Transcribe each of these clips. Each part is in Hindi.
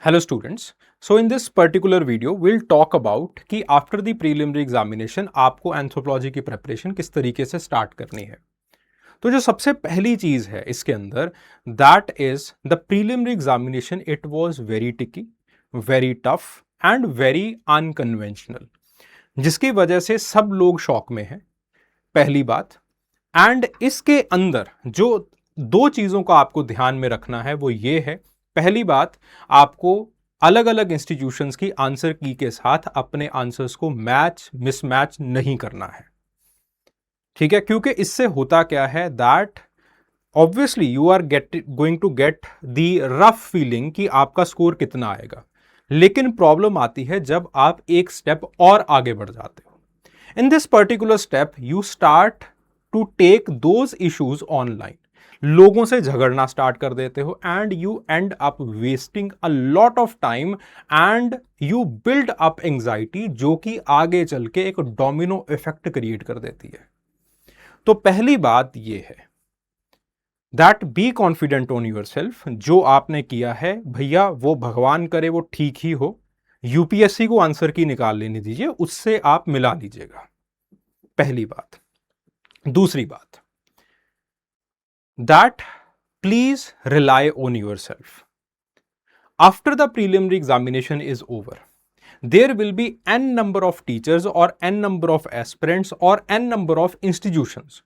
Hello students. So in this particular video we'll talk about कि after the preliminary examination आपको एंथ्रोपोलॉजी की प्रिपरेशन किस तरीके से स्टार्ट करनी है। तो जो सबसे पहली चीज है इसके अंदर that is the preliminary examination. It was very tricky, very tough and very unconventional, जिसकी वजह से सब लोग शॉक में हैं, पहली बात। एंड इसके अंदर जो दो चीजों का आपको ध्यान में रखना है वो ये है, पहली बात, आपको अलग अलग इंस्टीट्यूशंस की आंसर की के साथ अपने आंसर्स को मैच मिसमैच नहीं करना है, ठीक है। क्योंकि इससे होता क्या है that obviously you are going to get the rough feeling कि आपका स्कोर कितना आएगा, लेकिन प्रॉब्लम आती है जब आप एक स्टेप और आगे बढ़ जाते हो। In this particular step you start to take those issues online, लोगों से झगड़ना स्टार्ट कर देते हो and you end up wasting a lot of time and you build up anxiety, जो कि आगे चल के एक डोमिनो इफेक्ट क्रिएट कर देती है। तो पहली बात यह है that be confident on your self. जो आपने किया है भैया वो भगवान करे वो ठीक ही हो, यूपीएससी को आंसर की निकाल लेने दीजिए, उससे आप मिला लीजिएगा, पहली बात। दूसरी बात, that please rely on yourself. After the preliminary examination is over, there will be n number of teachers or n number of aspirants or n number of institutions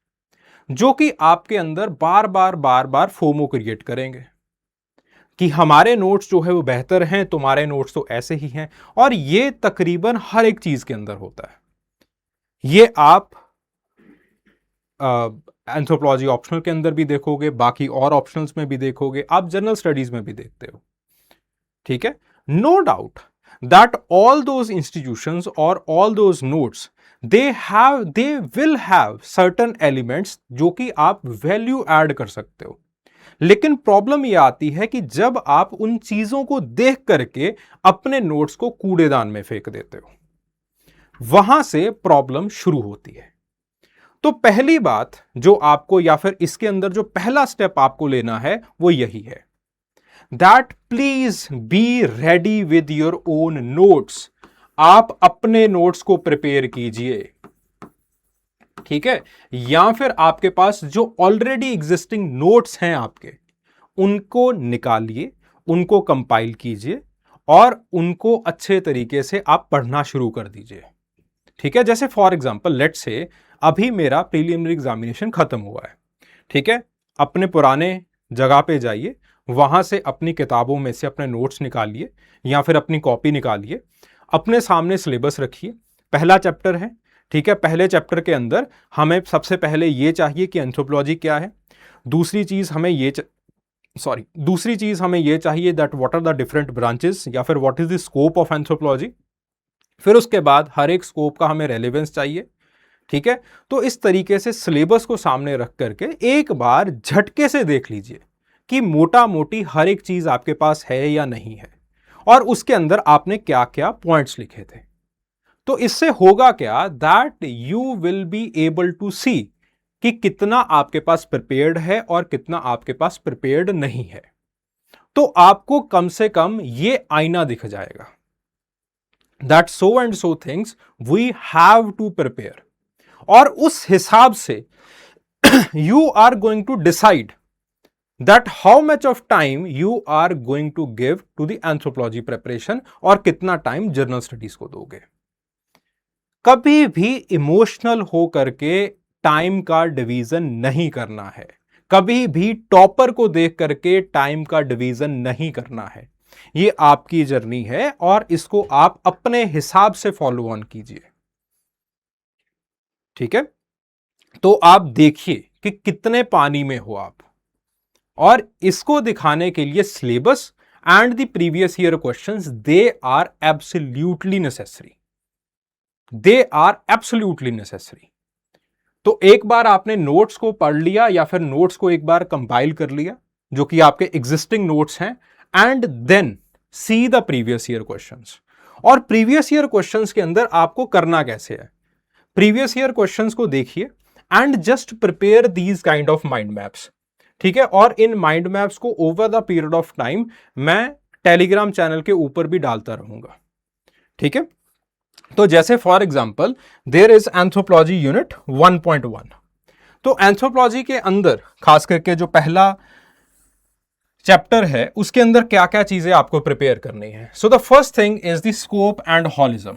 जो कि आपके अंदर बार बार फोमो क्रिएट करेंगे कि हमारे नोट्स जो है वो बेहतर हैं, तुम्हारे नोट्स तो ऐसे ही हैं। और ये तकरीबन हर एक चीज के अंदर होता है। ये आप एंथ्रोपोलॉजी ऑप्शनल के अंदर भी देखोगे, बाकी और ऑप्शनल्स में भी देखोगे, आप जनरल स्टडीज में भी देखते हो, ठीक है। No doubt that all those institutions और all those notes they will have certain elements जो कि आप वैल्यू ऐड कर सकते हो, लेकिन प्रॉब्लम यह आती है कि जब आप उन चीजों को देख करके अपने नोट्स को कूड़ेदान में फेंक देते हो, वहां से प्रॉब्लम शुरू होती है। तो पहली बात जो आपको, या फिर इसके अंदर जो पहला स्टेप आपको लेना है वो यही है that please be ready with your own notes. आप अपने नोट्स को प्रिपेयर कीजिए, ठीक है। या फिर आपके पास जो ऑलरेडी एग्जिस्टिंग नोट्स हैं आपके, उनको निकालिए, उनको कंपाइल कीजिए और उनको अच्छे तरीके से आप पढ़ना शुरू कर दीजिए, ठीक है। जैसे फॉर एग्जांपल लेट्स से अभी मेरा प्रीलिमिनरी एग्जामिनेशन खत्म हुआ है, ठीक है। अपने पुराने जगह पे जाइए, वहां से अपनी किताबों में से अपने नोट्स निकालिए या फिर अपनी कॉपी निकालिए, अपने सामने सिलेबस रखिए, पहला चैप्टर है, ठीक है। पहले चैप्टर के अंदर हमें सबसे पहले ये चाहिए कि एंथ्रोपोलॉजी क्या है। दूसरी चीज हमें ये चाहिए that what are the different branches या फिर what is the scope of anthropology. फिर उसके बाद हर एक स्कोप का हमें रेलेवेंस चाहिए, ठीक है। तो इस तरीके से सिलेबस को सामने रख करके एक बार झटके से देख लीजिए कि मोटा मोटी हर एक चीज आपके पास है या नहीं है, और उसके अंदर आपने क्या क्या पॉइंट्स लिखे थे। तो इससे होगा क्या that you will be able to see कि कितना आपके पास प्रिपेयर्ड है और कितना आपके पास प्रिपेयर्ड नहीं है। तो आपको कम से कम ये आईना दिख जाएगा that so and so things we have to prepare, और उस हिसाब से you are going to decide that how much of time you are going to give to the anthropology preparation और कितना टाइम जर्नल स्टडीज को दोगे। कभी भी इमोशनल हो करके टाइम का डिवीजन नहीं करना है, कभी भी टॉपर को देख करके टाइम का डिवीजन नहीं करना है। ये आपकी जर्नी है और इसको आप अपने हिसाब से फॉलो ऑन कीजिए, ठीक है। तो आप देखिए कि कितने पानी में हो आप, और इसको दिखाने के लिए syllabus and the previous year questions they are absolutely necessary, they are absolutely necessary. तो एक बार आपने नोट्स को पढ़ लिया या फिर नोट्स को एक बार कंपाइल कर लिया जो कि आपके एग्जिस्टिंग नोट्स हैं, and then see the previous year questions. और प्रीवियस ईयर क्वेश्चंस के अंदर आपको करना कैसे है, प्रीवियस ईयर क्वेश्चंस को देखिए and just prepare these kind of mind maps, ठीक है। और इन माइंड मैप्स को over the period of time मैं टेलीग्राम चैनल के ऊपर भी डालता रहूंगा, ठीक है। तो जैसे for example there is anthropology unit 1.1, तो एंथ्रोपोलॉजी के अंदर खास करके जो पहला चैप्टर है उसके अंदर क्या क्या चीजें आपको प्रिपेयर करनी है। So the first thing is the scope and holism.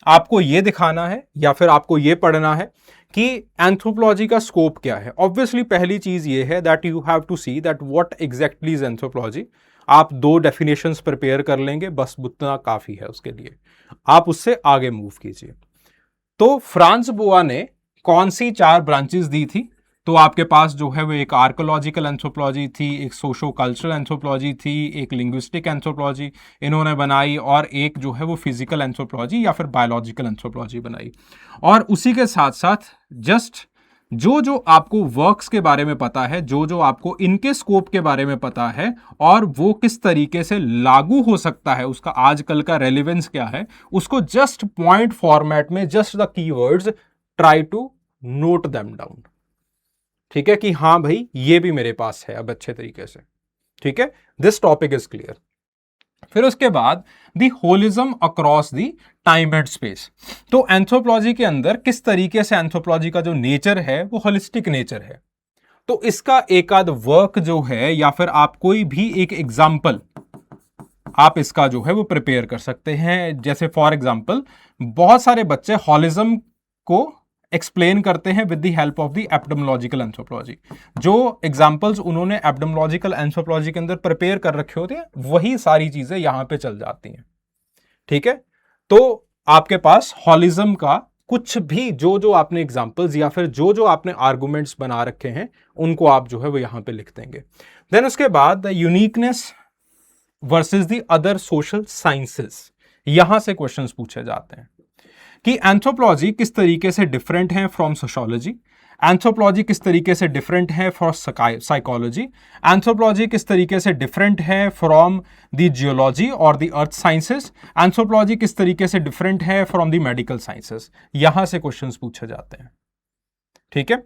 आपको यह दिखाना है या फिर आपको यह पढ़ना है कि एंथ्रोपोलॉजी का स्कोप क्या है। ऑब्वियसली पहली चीज ये है that you have to see that what exactly is anthropology. आप 2 डेफिनेशंस प्रिपेयर कर लेंगे, बस उतना काफी है उसके लिए, आप उससे आगे मूव कीजिए। तो फ्रांस बोआ ने कौन सी 4 ब्रांचेस दी थी? तो आपके पास जो है वो एक आर्कोलॉजिकल एंथ्रोपोलॉजी थी, एक सोशो कल्चरल एंथ्रोपोलॉजी थी, एक लिंग्विस्टिक एंथ्रोपोलॉजी इन्होंने बनाई, और एक जो है वो फिजिकल एंथ्रोपोलॉजी या फिर बायोलॉजिकल एंथ्रोपोलॉजी बनाई। और उसी के साथ साथ जस्ट जो जो आपको वर्क्स के बारे में पता है, जो जो आपको इनके स्कोप के बारे में पता है और वो किस तरीके से लागू हो सकता है, उसका आजकल का रेलेवेंस क्या है, उसको जस्ट पॉइंट फॉर्मेट में just the keywords try to note them down, ठीक है, कि हाँ भाई ये भी मेरे पास है अब अच्छे तरीके से, ठीक है। This topic is clear. फिर उसके बाद the holism across the time and space. तो एंथ्रोपोलॉजी के अंदर किस तरीके से एंथ्रोपोलॉजी का जो नेचर है वो होलिस्टिक नेचर है। तो इसका एक आध वर्क जो है या फिर आप कोई भी एक एग्जाम्पल आप इसका जो है वो प्रिपेयर कर सकते हैं। जैसे फॉर एग्जाम्पल बहुत सारे बच्चे हॉलिज्म को एक्सप्लेन करते हैं with the help of the epidemiological anthropology. जो एग्जांपल्स उन्होंने एपिडेमियोलॉजिकल एंथ्रोपोलॉजी के अंदर प्रिपेयर कर रखे होते हैं वही सारी चीजें यहां पे चल जाती हैं, ठीक है। तो आपके पास हॉलिज्म का कुछ भी जो जो आपने एग्जांपल्स या फिर जो जो आपने आर्गुमेंट्स बना रखे हैं उनको आप जो है वो यहां पे लिख देंगे। देन उसके बाद the uniqueness versus the other social sciences, यहां से क्वेश्चंस पूछे जाते हैं कि एंथ्रोपोलॉजी किस तरीके से डिफरेंट है फ्रॉम सोशियोलॉजी, एंथ्रोपोलॉजी किस तरीके से डिफरेंट है फ्रॉम साइकोलॉजी, एंथ्रोपोलॉजी किस तरीके से डिफरेंट है फ्रॉम द जियोलॉजी और द अर्थ साइंसेस, एंथ्रोपोलॉजी किस तरीके से डिफरेंट है फ्रॉम द मेडिकल साइंसेस, यहां से क्वेश्चंस पूछे जाते हैं, ठीक है।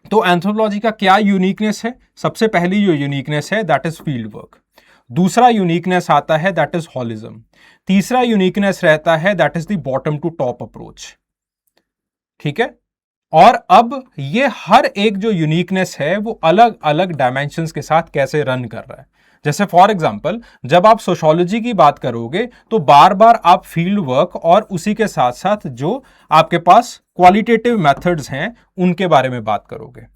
तो एंथ्रोपोलॉजी का क्या यूनिकनेस है? सबसे पहली जो यूनिकनेस है दैट इज फील्ड वर्क। दूसरा यूनिकनेस आता है दैट इज हॉलिज्म। तीसरा यूनिकनेस रहता है that is the bottom to top approach, ठीक है। और अब ये हर एक जो यूनिकनेस है वो अलग अलग डायमेंशंस के साथ कैसे रन कर रहा है। जैसे फॉर एग्जांपल जब आप सोशियोलॉजी की बात करोगे तो बार बार आप फील्ड वर्क और उसी के साथ साथ जो आपके पास क्वालिटेटिव मेथड्स हैं उनके बारे में बात करोगे।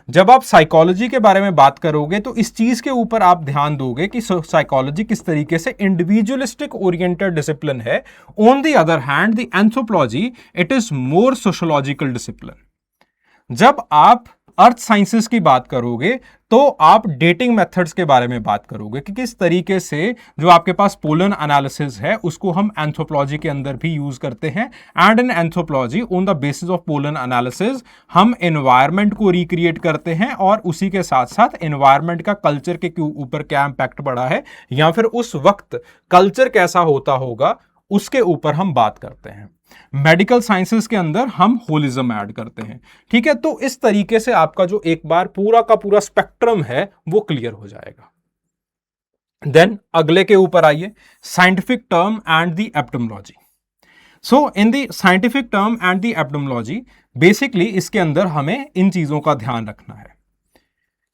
जब आप साइकोलॉजी के बारे में बात करोगे तो इस चीज के ऊपर आप ध्यान दोगे कि साइकोलॉजी किस तरीके से इंडिविजुअलिस्टिक ओरिएंटेड डिसिप्लिन है। On the other hand the anthropology it is more sociological discipline. जब आप अर्थ साइंसेस की बात करोगे तो आप डेटिंग मेथड्स के बारे में बात करोगे कि किस तरीके से जो आपके पास पोलन एनालिसिस है उसको हम एंथ्रोपोलॉजी के अंदर भी यूज करते हैं। And in anthropology on the basis of pollen analysis हम एनवायरनमेंट को रिक्रिएट करते हैं और उसी के साथ साथ एनवायरनमेंट का कल्चर के ऊपर क्या इंपैक्ट पड़ा है या फिर उस वक्त कल्चर कैसा होता होगा उसके ऊपर हम बात करते हैं। मेडिकल साइंसेस के अंदर हम होलिज्म ऐड करते हैं, ठीक है। तो इस तरीके से आपका जो एक बार पूरा का पूरा स्पेक्ट्रम है वो क्लियर हो जाएगा। देन अगले के ऊपर आइए, scientific term and the epidemiology. So in the scientific term and the epidemiology basically इसके अंदर हमें इन चीजों का ध्यान रखना है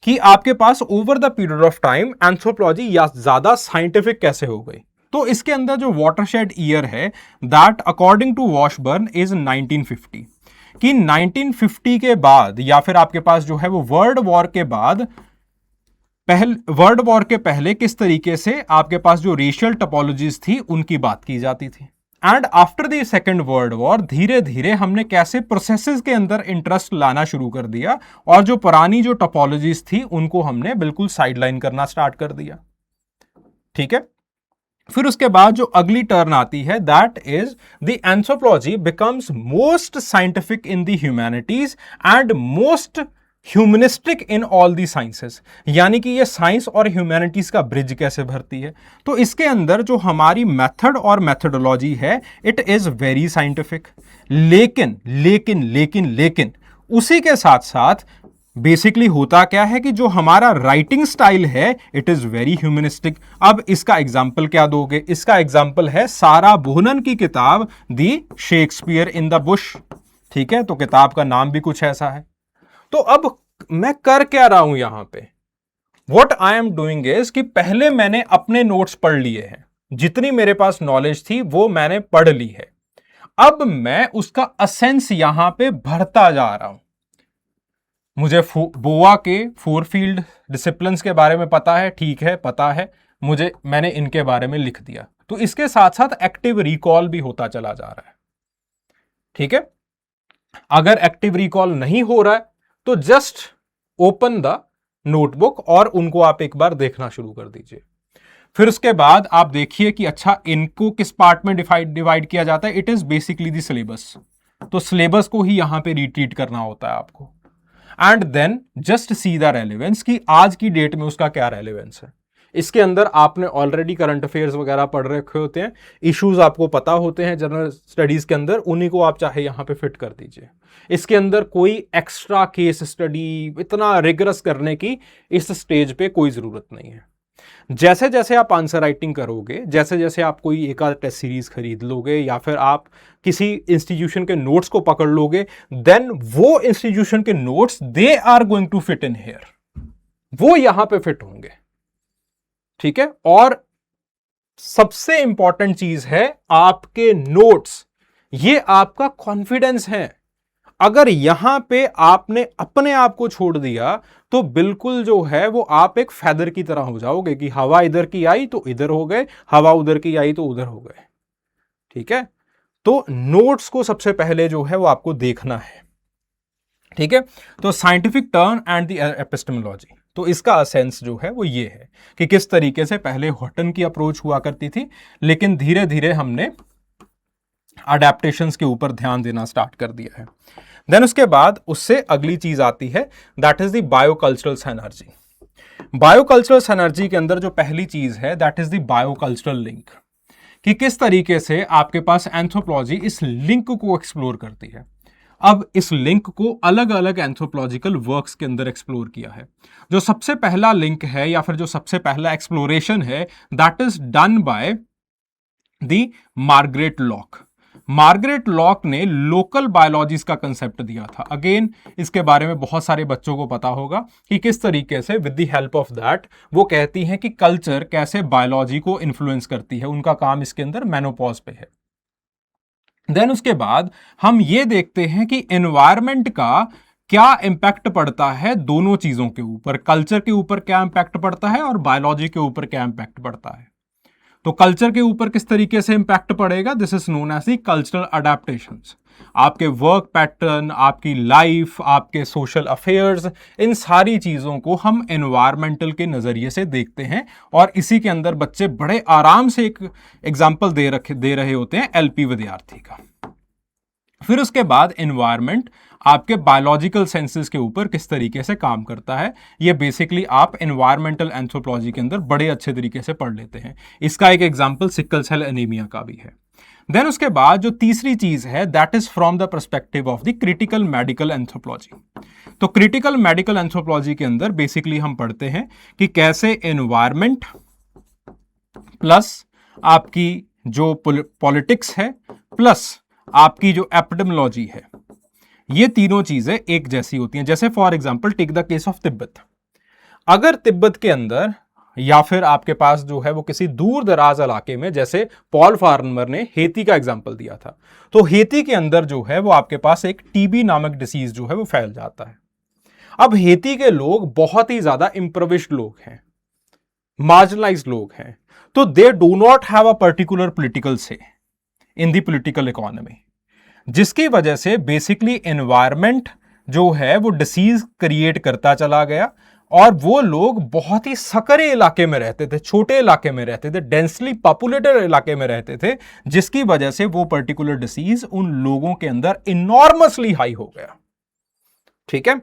कि आपके पास over the period of time anthropology या ज्यादा साइंटिफिक कैसे हो गई। तो इसके अंदर जो वाटरशेड ईयर है that according to Washburn is 1950, कि 1950 के बाद या फिर आपके पास जो है वो वर्ल्ड वॉर के बाद वर्ल्ड वॉर के पहले किस तरीके से आपके पास जो रेशियल टोपोलॉजीज थी उनकी बात की जाती थी। And after the second world war धीरे धीरे हमने कैसे प्रोसेसेस के अंदर इंटरेस्ट लाना शुरू कर दिया और जो पुरानी जो टोपोलॉजीज थी उनको हमने बिल्कुल साइडलाइन करना स्टार्ट कर दिया, ठीक है। फिर उसके बाद जो अगली टर्न आती है that is the anthropology becomes most scientific in the humanities and most humanistic in all the sciences, यानी कि ये साइंस और ह्यूमैनिटीज का ब्रिज कैसे भरती है। तो इसके अंदर जो हमारी मेथड और मेथडोलॉजी है इट इज वेरी साइंटिफिक, लेकिन लेकिन लेकिन लेकिन उसी के साथ साथ बेसिकली होता क्या है कि जो हमारा राइटिंग स्टाइल है इट इज वेरी ह्यूमनिस्टिक। अब इसका एग्जाम्पल क्या दोगे? इसका एग्जाम्पल है सारा बोहनन की किताब दी शेक्सपियर इन द बुश। ठीक है, तो किताब का नाम भी कुछ ऐसा है। तो अब मैं कर क्या रहा हूं यहां पे? What I am doing is कि पहले मैंने अपने नोट्स पढ़ लिए हैं, जितनी मेरे पास नॉलेज थी वो मैंने पढ़ ली है। अब मैं उसका असेंस यहां पे भरता जा रहा हूं। मुझे बोआ के 4 फील्ड डिसिप्लिन्स के बारे में पता है, ठीक है, पता है मुझे, मैंने इनके बारे में लिख दिया। तो इसके साथ साथ एक्टिव रिकॉल भी होता चला जा रहा है। ठीक है, अगर एक्टिव रिकॉल नहीं हो रहा है तो जस्ट ओपन द नोटबुक और उनको आप एक बार देखना शुरू कर दीजिए। फिर उसके बाद आप देखिए कि अच्छा इनको किस पार्ट में डिवाइड किया जाता है। It is basically the syllabus. तो सिलेबस को ही यहां पे रिट्रीट करना होता है आपको। And then just see the relevance कि आज की डेट में उसका क्या रेलेवेंस है। इसके अंदर आपने ऑलरेडी करंट अफेयर्स वगैरह पढ़ रखे होते हैं, इश्यूज आपको पता होते हैं जनरल स्टडीज के अंदर, उन्हीं को आप चाहे यहां पे फिट कर दीजिए। इसके अंदर कोई एक्स्ट्रा केस स्टडी इतना रिगरस करने की इस स्टेज पे कोई जरूरत नहीं है। जैसे जैसे आप आंसर राइटिंग करोगे, जैसे जैसे आप कोई एक आध टेस्ट सीरीज खरीद लोगे या फिर आप किसी इंस्टीट्यूशन के नोट्स को पकड़ लोगे, देन वो इंस्टीट्यूशन के notes they are going to fit in here, वो यहां पे फिट होंगे। ठीक है, और सबसे इंपॉर्टेंट चीज है आपके नोट्स, ये आपका कॉन्फिडेंस है। अगर यहां पे आपने अपने आप को छोड़ दिया तो बिल्कुल जो है वो आप एक फैदर की तरह हो जाओगे कि हवा इधर की आई तो इधर हो गए, हवा उधर की आई तो उधर हो गए। ठीक है, तो नोट्स को सबसे पहले जो है वो आपको देखना है। ठीक है, तो scientific turn and the epistemology, तो इसका सेंस जो है वो ये है कि किस तरीके से पहले हॉटन की अप्रोच हुआ करती थी, लेकिन धीरे धीरे हमने अडेप्टेशंस के ऊपर ध्यान देना स्टार्ट कर दिया है। देन उसके बाद उससे अगली चीज आती है, that is the biocultural synergy. Biocultural synergy के अंदर जो पहली चीज है that is the biocultural link, कि किस तरीके से आपके पास एंथ्रोपोलॉजी इस लिंक को एक्सप्लोर करती है। अब इस लिंक को अलग अलग एंथ्रोपोलॉजिकल वर्क्स के अंदर एक्सप्लोर किया है। जो सबसे पहला लिंक है या फिर जो सबसे पहला एक्सप्लोरेशन है that is done by the Margaret lock. Margaret lock ने लोकल बायोलॉजीज का कंसेप्ट दिया था। अगेन इसके बारे में बहुत सारे बच्चों को पता होगा कि किस तरीके से with the help of that वो कहती हैं कि कल्चर कैसे बायोलॉजी को इन्फ्लुएंस करती है। उनका काम इसके अंदर मेनोपॉज पे है। देन उसके बाद हम ये देखते हैं कि एनवायरमेंट का क्या इंपैक्ट पड़ता है दोनों चीजों के ऊपर, कल्चर के ऊपर क्या इंपैक्ट पड़ता है और बायोलॉजी के ऊपर क्या इंपैक्ट पड़ता है। तो कल्चर के ऊपर किस तरीके से इंपैक्ट पड़ेगा, this is known as the cultural adaptations. आपके वर्क पैटर्न, आपकी लाइफ, आपके सोशल अफेयर्स, इन सारी चीजों को हम एनवायरमेंटल के नजरिए से देखते हैं। और इसी के अंदर बच्चे बड़े आराम से एक एग्जाम्पल दे रहे होते हैं एलपी विद्यार्थी का। फिर उसके बाद एनवायरमेंट आपके बायोलॉजिकल सेंसेस के ऊपर किस तरीके से काम करता है, ये बेसिकली आप एनवायरमेंटल एंथ्रोपोलॉजी के अंदर बड़े अच्छे तरीके से पढ़ लेते हैं। इसका एक एग्जांपल सिकल सेल एनीमिया का भी है। देन उसके बाद जो तीसरी चीज है that is from the perspective of the critical medical anthropology. तो क्रिटिकल मेडिकल एंथ्रोपोलॉजी के अंदर बेसिकली हम पढ़ते हैं कि कैसे एनवायरमेंट प्लस आपकी जो पॉलिटिक्स है प्लस आपकी जो एपिडेमियोलॉजी है, ये तीनों चीजें एक जैसी होती हैं। जैसे for example take the case of Tibet. अगर तिब्बत के अंदर या फिर आपके पास जो है वो किसी दूर दराज इलाके में, जैसे पॉल फार्मर ने हेती का एग्जांपल दिया था, तो हेती के अंदर जो है वो आपके पास एक टीबी नामक डिसीज जो है वो फैल जाता है। अब हेती के लोग बहुत ही ज्यादा इंप्रोविज्ड लोग हैं, मार्जिनलाइज्ड लोग हैं, तो they do not have a particular political से इन द पॉलिटिकल इकोनॉमी, जिसकी वजह से बेसिकली एनवायरमेंट जो है वो डिसीज क्रिएट करता चला गया। और वो लोग बहुत ही सकरे इलाके में रहते थे, छोटे इलाके में रहते थे, डेंसली पॉपुलेटेड इलाके में रहते थे, जिसकी वजह से वो पर्टिकुलर डिसीज उन लोगों के अंदर इनॉर्मसली हाई हो गया। ठीक है,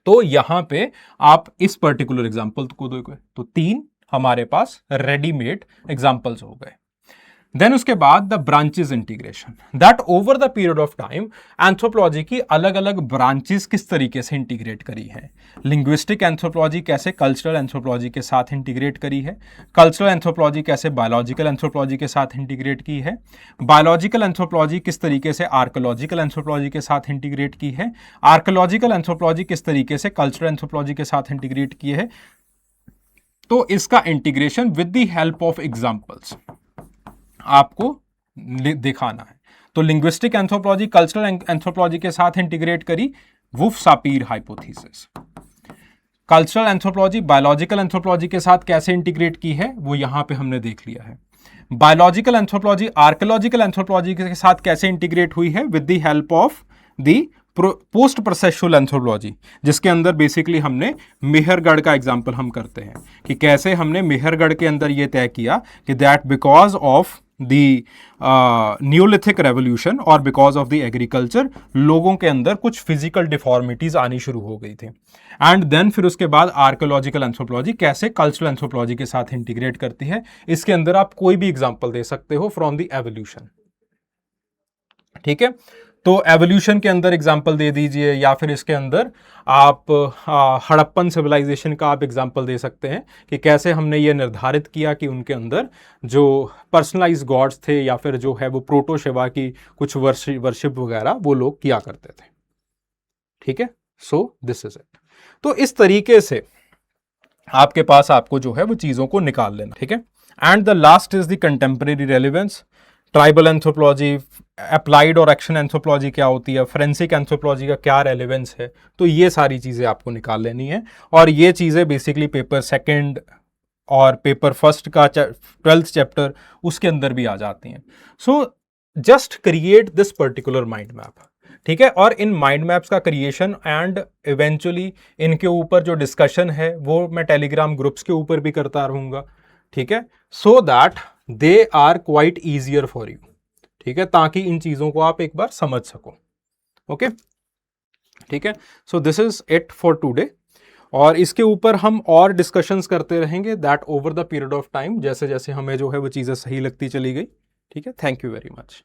तो यहां पे आप इस पर्टिकुलर एग्जांपल को देखो तो 3 हमारे पास रेडीमेड एग्जांपल्स हो गए। देन उसके बाद the branches integration, that over the period of time anthropology की अलग अलग ब्रांचेस किस तरीके से इंटीग्रेट करी है। लिंग्विस्टिक एंथ्रोपोलॉजी कैसे कल्चरल एंथ्रोपोलॉजी के साथ इंटीग्रेट करी है, कल्चरल एंथ्रोपोलॉजी कैसे बायोलॉजिकल एंथ्रोपोलॉजी के साथ इंटीग्रेट की है, बायोलॉजिकल एंथ्रोपोलॉजी किस तरीके से आर्कोलॉजिकल एंथ्रोपोलॉजी के साथ इंटीग्रेट की है, आर्कोलॉजिकल एंथ्रोपोलॉजी किस तरीके से कल्चरल एंथ्रोपोलॉजी के साथ इंटीग्रेट की है। तो इसका integration with the help of examples आपको दिखाना है। तो लिंग्विस्टिक एंथ्रोपोलॉजी कल्चरल एंथ्रोपोलॉजी के साथ इंटीग्रेट करी, Whorf Sapir hypothesis. Cultural anthropology biological anthropology के साथ कैसे इंटीग्रेट की है वो यहां पे हमने देख लिया है। बायोलॉजिकल एंथ्रोपोलॉजी आर्कियोलॉजिकल एंथ्रोपोलॉजी के साथ कैसे इंटीग्रेट हुई है, with the help of the post processual anthropology, जिसके अंदर बेसिकली हमने मेहरगढ़ का एग्जांपल हम करते हैं कि कैसे हमने मेहरगढ़ के अंदर ये तय किया कि that because of the Neolithic revolution और बिकॉज ऑफ द एग्रीकल्चर लोगों के अंदर कुछ फिजिकल डिफॉर्मिटीज आनी शुरू हो गई थी। एंड देन फिर उसके बाद आर्कियोलॉजिकल एंथ्रोपोलॉजी कैसे कल्चरल एंथ्रोपोलॉजी के साथ इंटीग्रेट करती है। इसके अंदर आप कोई भी एग्जांपल दे सकते हो फ्रॉम द एवोल्यूशन, ठीक है। तो एवोल्यूशन के अंदर एग्जाम्पल दे दीजिए, या फिर इसके अंदर आप हड़प्पन सिविलाइजेशन का आप एग्जाम्पल दे सकते हैं कि कैसे हमने ये निर्धारित किया कि उनके अंदर जो पर्सनलाइज गॉड्स थे या फिर जो है वो प्रोटो शिवा की कुछ वर्शिप वगैरह वो लोग किया करते थे, ठीक है। So this is it. तो इस तरीके से आपके पास आपको जो है वो चीजों को निकाल लेना, ठीक है। And the last is the contemporary relevance. Tribal anthropology, applied और एक्शन एंथ्रोपोलॉजी क्या होती है, फोरेंसिक एंथ्रोपोलॉजी का क्या रेलेवेंस है, तो ये सारी चीज़ें आपको निकाल लेनी है। और ये चीज़ें बेसिकली पेपर सेकंड और पेपर फर्स्ट का 12th चैप्टर उसके अंदर भी आ जाती हैं। So just create this particular mind map, ठीक है। और इन माइंड मैप्स का क्रिएशन एंड इवेंचुअली इनके ऊपर जो डिस्कशन है वो मैं टेलीग्राम ग्रुप्स के ऊपर भी करता रहूँगा, ठीक है। So that they are quite easier for you, ठीक है, ताकि इन चीजों को आप एक बार समझ सको। ओके, ठीक है। So this is it for today. और इसके ऊपर हम और डिस्कशंस करते रहेंगे that over the period of time, जैसे जैसे हमें जो है वो चीजें सही लगती चली गई, ठीक है। Thank you very much.